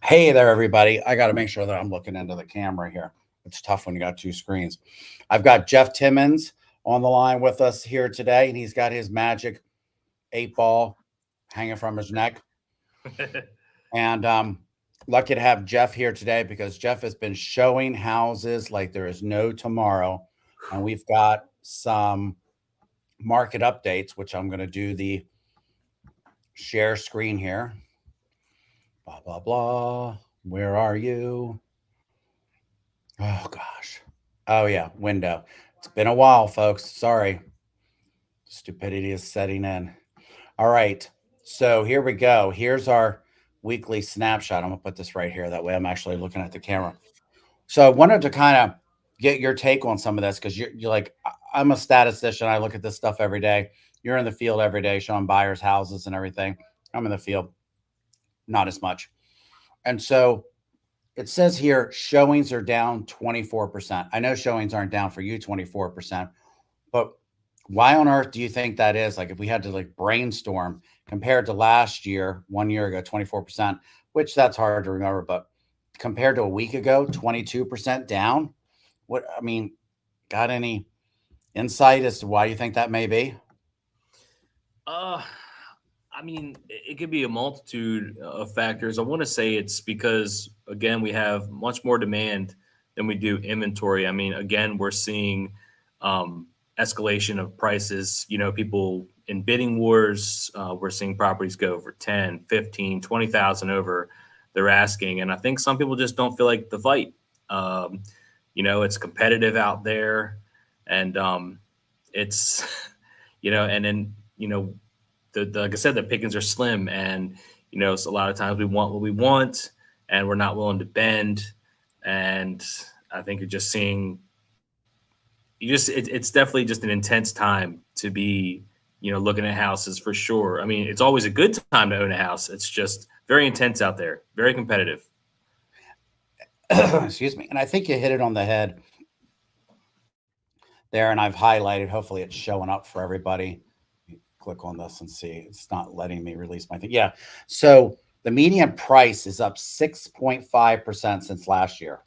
Hey there, everybody. I got to make sure that I'm looking into the camera here. It's tough when you got two screens. I've got Jeff Timmons on the line with us here today, and he's got his magic 8 ball hanging from his neck. And lucky to have Jeff here today because Jeff has been showing houses like there is no tomorrow. And we've got some market updates, which I'm going to do the share screen here. Blah, blah, blah. Where are you? Oh gosh. Oh yeah, window. It's been a while, folks. Sorry. Stupidity is setting in. All right. So here we go. Here's our weekly snapshot. I'm gonna put this right here. That way I'm actually looking at the camera. So I wanted to kind of get your take on some of this because you're like, I'm a statistician. I look at this stuff every day. You're in the field every day showing buyers houses and everything. I'm in the field, not as much. And so it says here showings are down 24%. I know showings aren't down for you 24%, but why on earth do you think that is? Like if we had to like brainstorm compared to last year, 1 year ago, 24%, which that's hard to remember, but compared to a week ago, 22% down. What I mean, got any insight as to why you think that may be? Uh, it could be a multitude of factors. I want to say it's because, again, we have much more demand than we do inventory. I mean, again, we're seeing escalation of prices. People in bidding wars, we're seeing properties go for 10, 15, 20,000 over their asking. And I think some people just don't feel like the fight. Um, it's competitive out there, and it's, and then, like I said, the pickings are slim, and so a lot of times we want what we want, and we're not willing to bend. And I think you're just seeing, it's definitely just an intense time to be, looking at houses for sure. I mean, it's always a good time to own a house. It's just very intense out there, very competitive. Excuse me. And I think you hit it on the head there, and I've highlighted. Hopefully, it's showing up for everybody. Click on this and see. It's not letting me release my thing. Yeah. So the median price is up 6.5% since last year.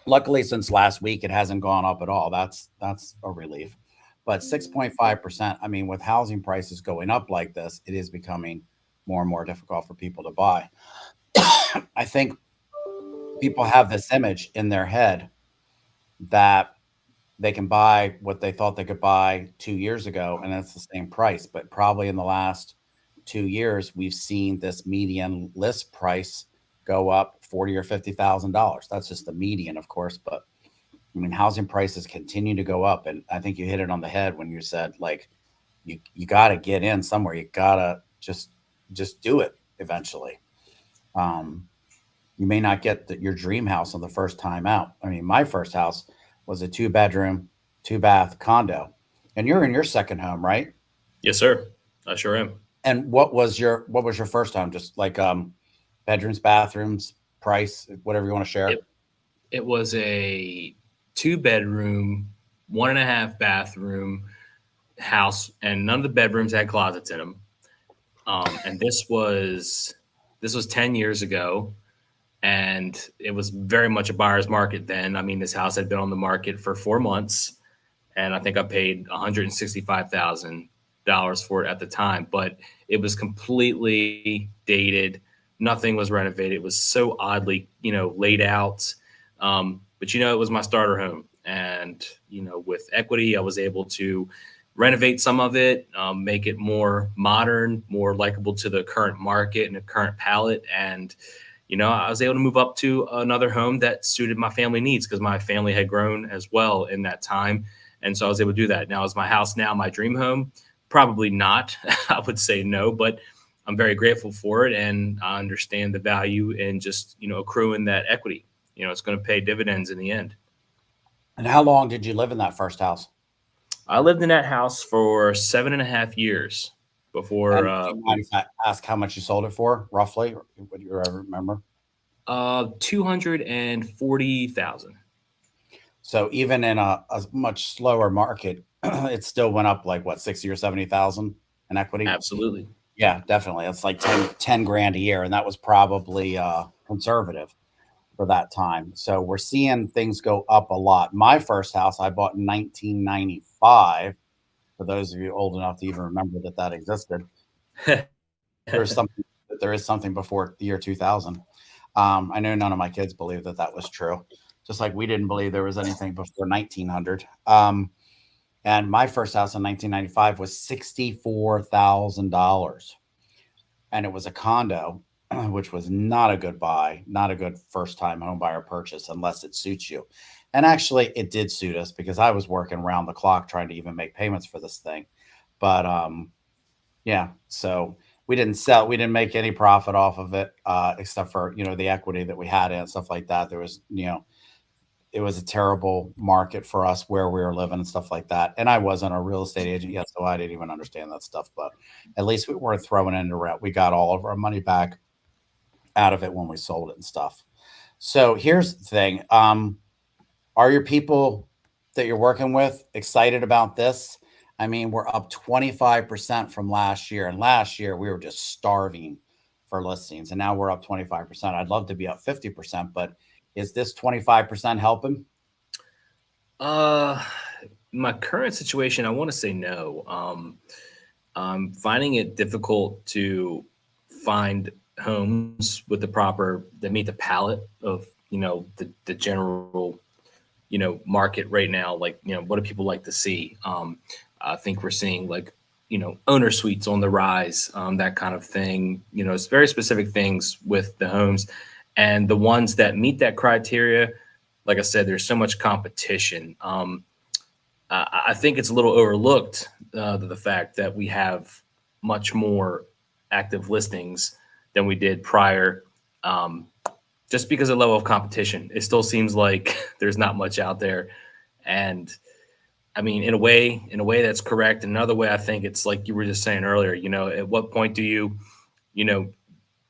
Luckily, since last week, it hasn't gone up at all. That's a relief. But 6.5%, I mean, with housing prices going up like this, it is becoming more and more difficult for people to buy. I think people have this image in their head that they can buy what they thought they could buy 2 years ago, and that's the same price. But probably in the last 2 years, we've seen this median list price go up 40 or $50,000. That's just the median, of course. But I mean, housing prices continue to go up, and I think you hit it on the head when you said like you got to get in somewhere. You gotta just do it eventually. Um, you may not get your dream house on the first time out. I mean, my first house was a 2 bedroom, 2 bath condo. And you're in your second home, right? Yes, sir. I sure am. And what was your first home? Just like bedrooms, bathrooms, price, whatever you want to share. It it was a 2 bedroom, 1.5 bathroom house, and none of the bedrooms had closets in them. And this was 10 years ago, and it was very much a buyer's market then. I mean, this house had been on the market for 4 months, and I think I paid $165,000 for it at the time. But it was completely dated. Nothing was renovated. It was so oddly, laid out. But it was my starter home, and with equity, I was able to renovate some of it, make it more modern, more likable to the current market and the current palette. And I was able to move up to another home that suited my family needs because my family had grown as well in that time. And so I was able to do that. Now, is my house now my dream home? Probably not. I would say no, but I'm very grateful for it. And I understand the value in just, accruing that equity. It's going to pay dividends in the end. And how long did you live in that first house? I lived in that house for 7.5 years before And do you mind if I ask how much you sold it for, roughly? Would you ever remember? 240,000. So even in a much slower market, it still went up like what, 60 or 70,000 in equity? Absolutely. Yeah, definitely. It's like ten grand a year. And that was probably conservative for that time. So we're seeing things go up a lot. My first house I bought in 1995. For those of you old enough to even remember that that existed, there's something there is something before the year 2000. I know none of my kids believe that that was true, just like we didn't believe there was anything before 1900. And my first house in 1995 was $64,000, and it was a condo, which was not a good buy, not a good first time home buyer purchase unless it suits you. And actually, it did suit us because I was working round the clock trying to even make payments for this thing. But yeah, so we didn't make any profit off of it, except for the equity that we had in it, stuff like that. There was it was a terrible market for us where we were living and stuff like that. And I wasn't a real estate agent yet, so I didn't even understand that stuff. But at least we weren't throwing it into rent. We got all of our money back out of it when we sold it and stuff. So here's the thing. Are your people that you're working with excited about this? I mean, we're up 25% from last year. And last year we were just starving for listings. And now we're up 25%. I'd love to be up 50%, but is this 25% helping? Uh, my current situation, I want to say no. I'm finding it difficult to find homes with the proper that meet the palette of the general market right now. Like what do people like to see? I think we're seeing like owner suites on the rise, that kind of thing. It's very specific things with the homes, and the ones that meet that criteria. Like I said, there's so much competition. I think it's a little overlooked, the fact that we have much more active listings than we did prior. Just because of the level of competition, it still seems like there's not much out there. And I mean, in a way that's correct. Another way, I think it's like you were just saying earlier. At what point you know,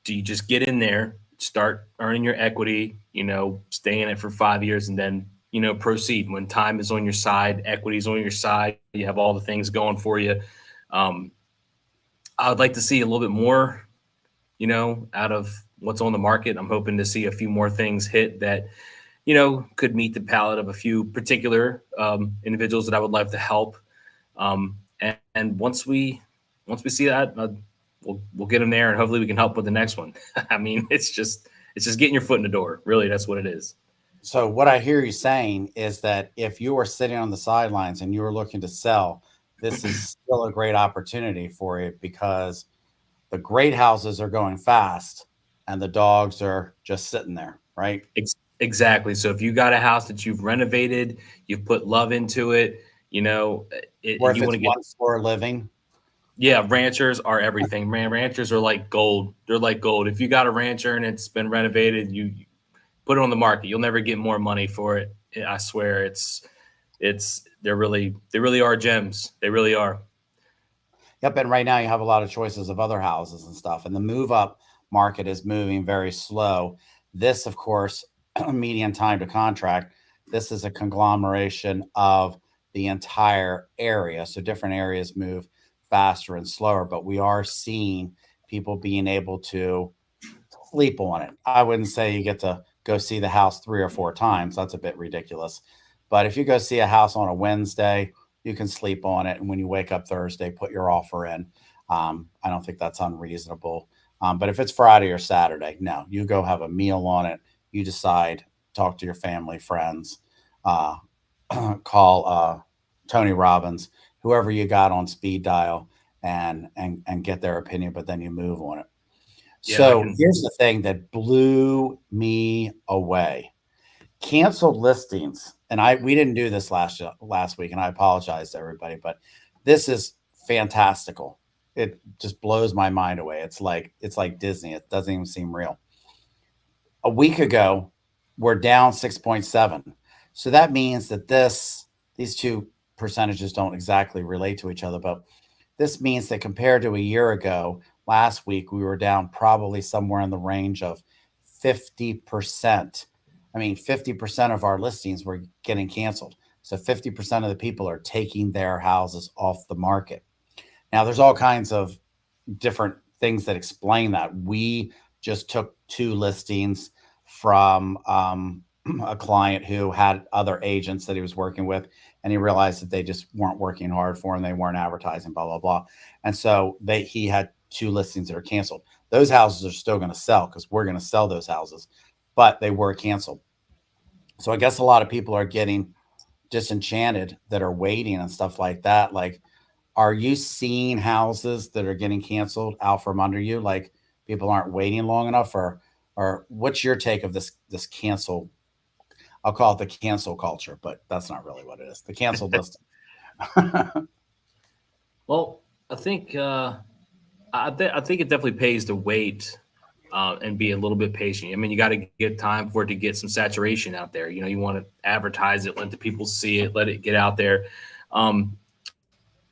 do you just get in there, start earning your equity, stay in it for 5 years, and then proceed when time is on your side, equity is on your side, you have all the things going for you. Um, I would like to see a little bit more, out of what's on the market. I'm hoping to see a few more things hit that, could meet the palate of a few particular individuals that I would love to help. And once we see that, we'll get them there, and hopefully we can help with the next one. I mean, it's just getting your foot in the door. Really, that's what it is. So what I hear you saying is that if you are sitting on the sidelines and you are looking to sell, this is still a great opportunity for you because the great houses are going fast and the dogs are just sitting there, right? Exactly. So if you got a house that you've renovated, you've put love into it, Or and if you want it's to get. one floor living, Yeah, ranchers are everything, man. Ranchers are like gold. They're like gold. If you got a rancher and it's been renovated, you put it on the market. You'll never get more money for it. I swear, they really are gems. They really are. yep. And right now you have a lot of choices of other houses and stuff. And the move up market is moving very slow. This, of course, median time to contract, this is a conglomeration of the entire area. So different areas move faster and slower, but we are seeing people being able to sleep on it. I wouldn't say you get to go see the house 3 or 4 times. That's a bit ridiculous. But if you go see a house on a Wednesday, you can sleep on it. And when you wake up Thursday, put your offer in. I don't think that's unreasonable. But if it's Friday or Saturday, no, you go have a meal on it. You decide, talk to your family, friends, uh, call Tony Robbins, whoever you got on speed dial, and get their opinion. But then you move on it. Yeah, I So can. here's the thing that blew me away. Canceled listings. And we didn't do this last week, and I apologize to everybody, but this is fantastical. It just blows my mind away. It's like Disney. It doesn't even seem real. A week ago, we're down 6.7. So that means that these two percentages don't exactly relate to each other, but this means that compared to a year ago, last week we were down probably somewhere in the range of 50%. I mean, 50% of our listings were getting canceled. So 50% of the people are taking their houses off the market. Now, there's all kinds of different things that explain that. We just took two listings from a client who had other agents that he was working with, and he realized that they just weren't working hard for him. They weren't advertising, blah blah blah, and so he had two listings that are canceled. Those houses are still going to sell because we're going to sell those houses, but they were canceled. So I guess a lot of people are getting disenchanted that are waiting and stuff like that. Like, are you seeing houses that are getting canceled out from under you? Like people aren't waiting long enough, or what's your take of this cancel? I'll call it the cancel culture, but that's not really what it is. The canceled listing. Well, I think I think it definitely pays to wait and be a little bit patient. I mean, you got to get time for it to get some saturation out there. You know, you want to advertise it, let the people see it, let it get out there. Um,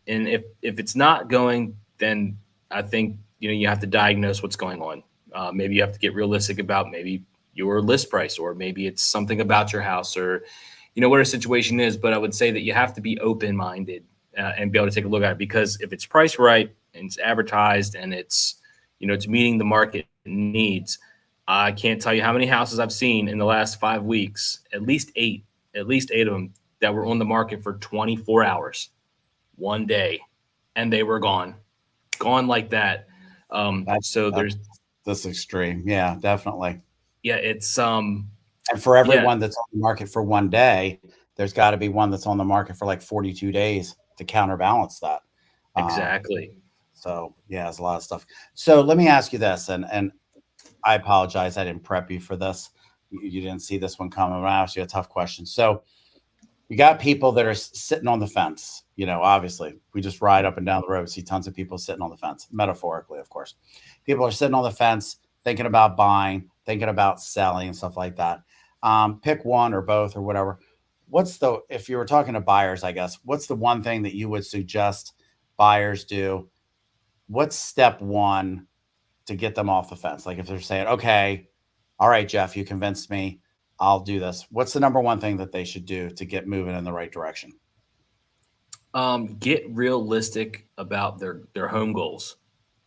and if it's not going, then I think you have to diagnose what's going on. Maybe you have to get realistic about maybe your list price, or maybe it's something about your house, or what our situation is. But I would say that you have to be open minded and be able to take a look at it, because if it's priced right and it's advertised and it's meeting the market needs. I can't tell you how many houses I've seen in the last 5 weeks, at least eight of them that were on the market for 24 hours, one day, and they were gone like that. So That's there's, this extreme. Yeah, definitely. yeah, it's, And for yeah, everyone that's on the market for one day, there's got to be one that's on the market for like 42 days to counterbalance that. Um, exactly. so yeah, there's a lot of stuff. So let me ask you this, and I apologize, I didn't prep you for this. You didn't see this one coming. I asked you a tough question. So you got people that are sitting on the fence. Obviously, we just ride up and down the road, see tons of people sitting on the fence, metaphorically, of course. People are sitting on the fence, thinking about buying, thinking about selling, and stuff like that. Pick one or both or whatever. If you were talking to buyers, I guess, what's the one thing that you would suggest buyers do? What's step one to get them off the fence? Like if they're saying, okay, all right, Jeff, you convinced me. I'll do this. What's the number one thing that they should do to get moving in the right direction? Get realistic about their home goals.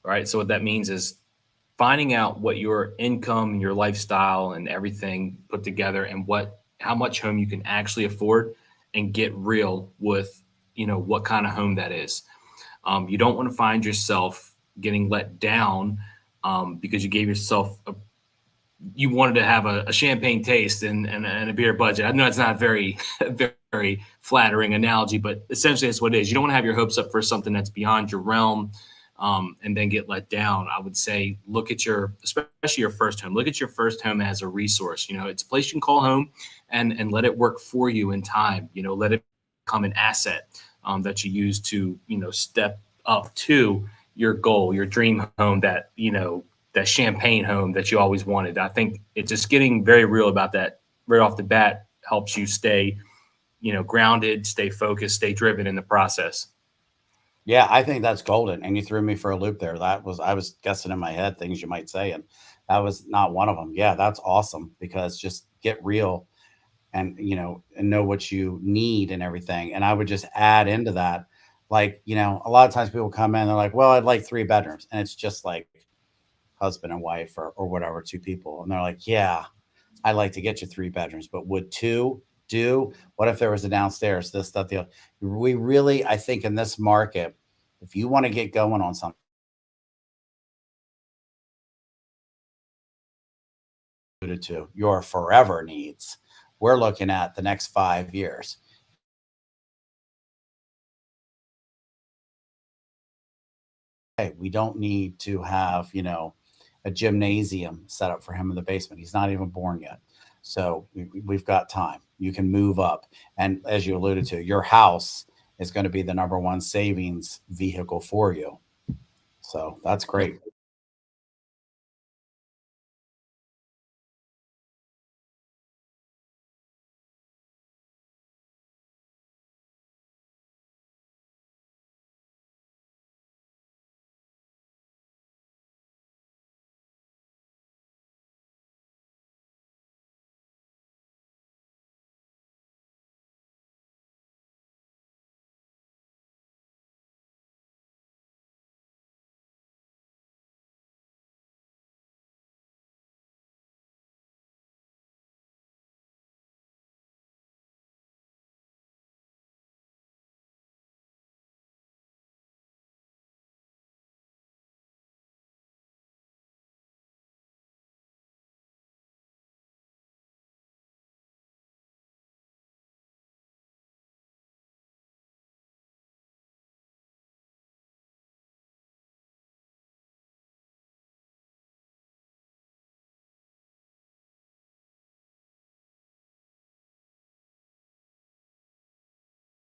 Right. So what that means is finding out what your income and your lifestyle and everything put together, and how much home you can actually afford, and get real with what kind of home that is. You don't want to find yourself getting let down because you gave yourself you wanted to have a champagne taste and a beer budget. I know it's not very very flattering analogy, but essentially that's what it is. You don't want to have your hopes up for something that's beyond your realm, and then get let down. I would say look at especially your first home. Look at your first home as a resource. It's a place you can call home, and let it work for you in time. Let it become an asset that you use to step up to your goal, your dream home, that champagne home that you always wanted. I think it's just getting very real about that right off the bat helps you stay, grounded, stay focused, stay driven in the process. Yeah, I think that's golden. And you threw me for a loop there. I was guessing in my head things you might say, and that was not one of them. Yeah, that's awesome because just get real and know what you need and everything. And I would just add into that, like, a lot of times people come in, they're like, well, I'd like three bedrooms. And it's just like husband and wife or whatever, two people. And they're like, yeah, I'd like to get you three bedrooms, but would two do? What if there was a downstairs, this, that, the other? We really, I think in this market, if you want to get going on something to your forever needs, we're looking at the next 5 years. Hey, we don't need to have, a gymnasium set up for him in the basement. He's not even born yet. So we've got time. You can move up. And as you alluded to, your house is going to be the number one savings vehicle for you. So that's great.